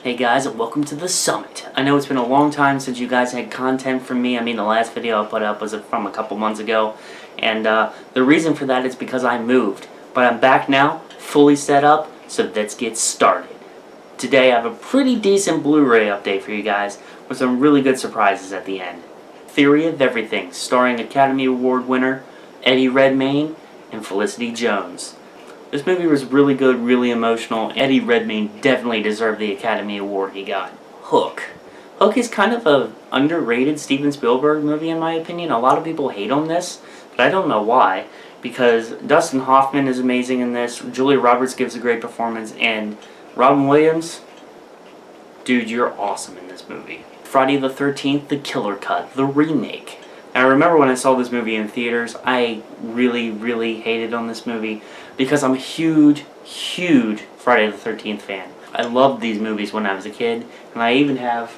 Hey guys, and welcome to the summit. I know it's been a long time since you guys had content from me. The last video I put up was from a couple months ago, and the reason for that is because I moved. But I'm back now, fully set up, so let's get started. Today I have a pretty decent Blu-ray update for you guys, with some really good surprises at the end. Theory of Everything, starring Academy Award winner Eddie Redmayne and Felicity Jones. This movie was really good, really emotional. Eddie Redmayne definitely deserved the Academy Award he got. Hook. Hook is kind of an underrated Steven Spielberg movie in my opinion. A lot of people hate on this, but I don't know why. Because Dustin Hoffman is amazing in this, Julia Roberts gives a great performance, and Robin Williams, dude, you're awesome in this movie. Friday the 13th, The Killer Cut, the remake. I remember when I saw this movie in theaters, I really hated on this movie because I'm a huge Friday the 13th fan. I loved these movies when I was a kid, and I even have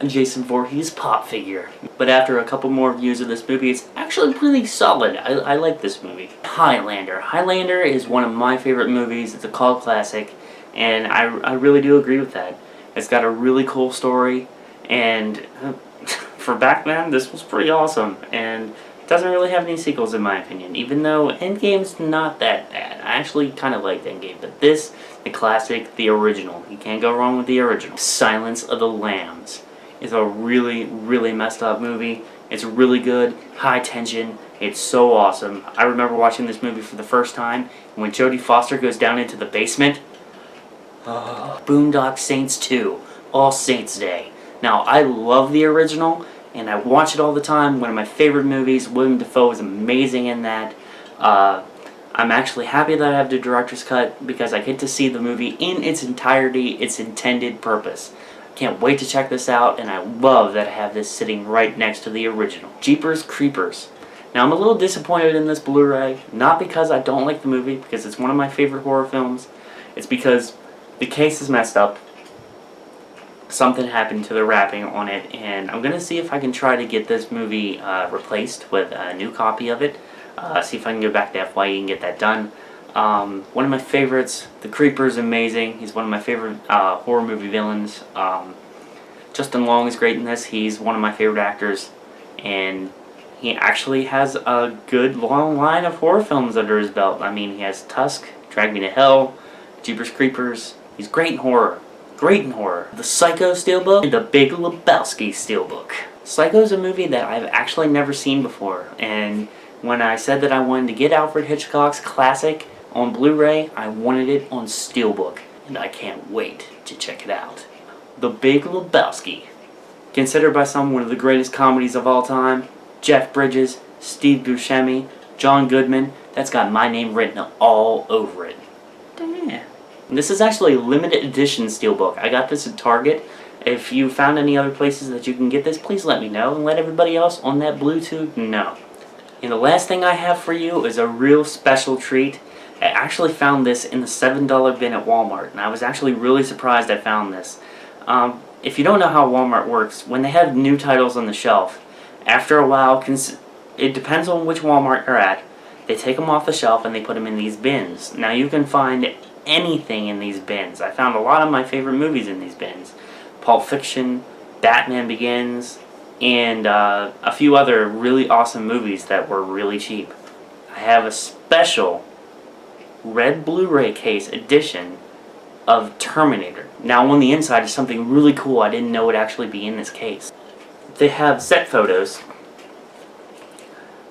a Jason Voorhees pop figure. But after a couple more views of this movie, it's actually pretty solid. I like this movie. Highlander. Highlander is one of my favorite movies. It's a cult classic, and I really do agree with that. It's got a really cool story, and for back then, this was pretty awesome, and it doesn't really have any sequels in my opinion, even though Endgame's not that bad. I actually kind of liked Endgame, but this, the classic, the original, you can't go wrong with the original. Silence of the Lambs is a really messed up movie. It's really good, high tension, it's so awesome. I remember watching this movie for the first time, and when Jodie Foster goes down into the basement, Boondock Saints 2, All Saints Day. Now, I love the original, and I watch it all the time. One of my favorite movies. Willem Dafoe is amazing in that. I'm actually happy that I have the director's cut because I get to see the movie in its entirety, its intended purpose. Can't wait to check this out, and I love that I have this sitting right next to the original. Jeepers Creepers. Now, I'm a little disappointed in this Blu-ray, not because I don't like the movie, because it's one of my favorite horror films. It's because the case is messed up. Something happened to the wrapping on it, and I'm going to see if I can try to get this movie replaced with a new copy of it. See if I can go back to FYE and get that done. One of my favorites, The Creeper, is amazing. He's one of my favorite horror movie villains. Justin Long is great in this. He's one of my favorite actors, and he actually has a good long line of horror films under his belt. He has Tusk, Drag Me to Hell, Jeepers Creepers. He's great in horror. Great in horror. The Psycho Steelbook and the Big Lebowski Steelbook. Psycho's a movie that I've actually never seen before, and when I said that I wanted to get Alfred Hitchcock's classic on Blu-ray, I wanted it on Steelbook, and I can't wait to check it out. The Big Lebowski. Considered by some one of the greatest comedies of all time, Jeff Bridges, Steve Buscemi, John Goodman, that's got my name written all over it. Damn. This is actually a limited edition Steelbook. I got this at Target. If you found any other places that you can get this, please let me know and let everybody else on that Bluetooth know. And the last thing I have for you is a real special treat. I actually found this in the $7 bin at Walmart, and I was actually really surprised I found this. If you don't know how Walmart works, when they have new titles on the shelf, after a while, it depends on which Walmart you're at, they take them off the shelf and they put them in these bins. Now you can find anything in these bins. I found a lot of my favorite movies in these bins. Pulp Fiction, Batman Begins, and a few other really awesome movies that were really cheap. I have a special red Blu-ray case edition of Terminator. Now on the inside is something really cool I didn't know would actually be in this case. They have set photos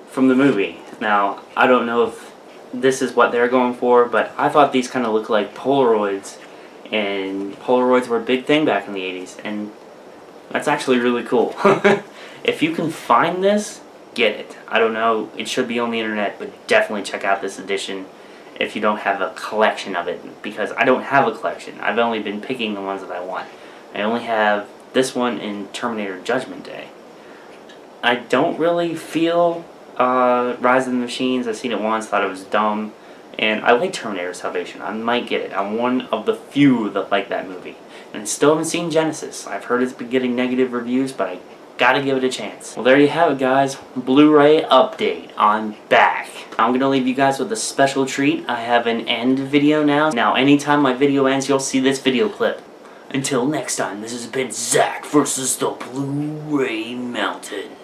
from the movie. Now, I don't know if this is what they're going for, but I thought these kind of looked like Polaroids, and Polaroids were a big thing back in the 80s, and that's actually really cool. If you can find this, get it. I don't know, it should be on the internet, but definitely check out this edition if you don't have a collection of it, because I don't have a collection. I've only been picking the ones that I want. I only have this one and Terminator Judgment Day. I don't really feel Rise of the Machines. I've seen it once, thought it was dumb, and I like Terminator Salvation. I might get it. I'm one of the few that like that movie. And still haven't seen Genesis. I've heard it's been getting negative reviews, but I gotta give it a chance. Well, there you have it, guys. Blu-ray update. I'm back. I'm gonna leave you guys with a special treat. I have an end video now. Now, anytime my video ends, you'll see this video clip. Until next time, this has been Zach versus the Blu-ray Mountain.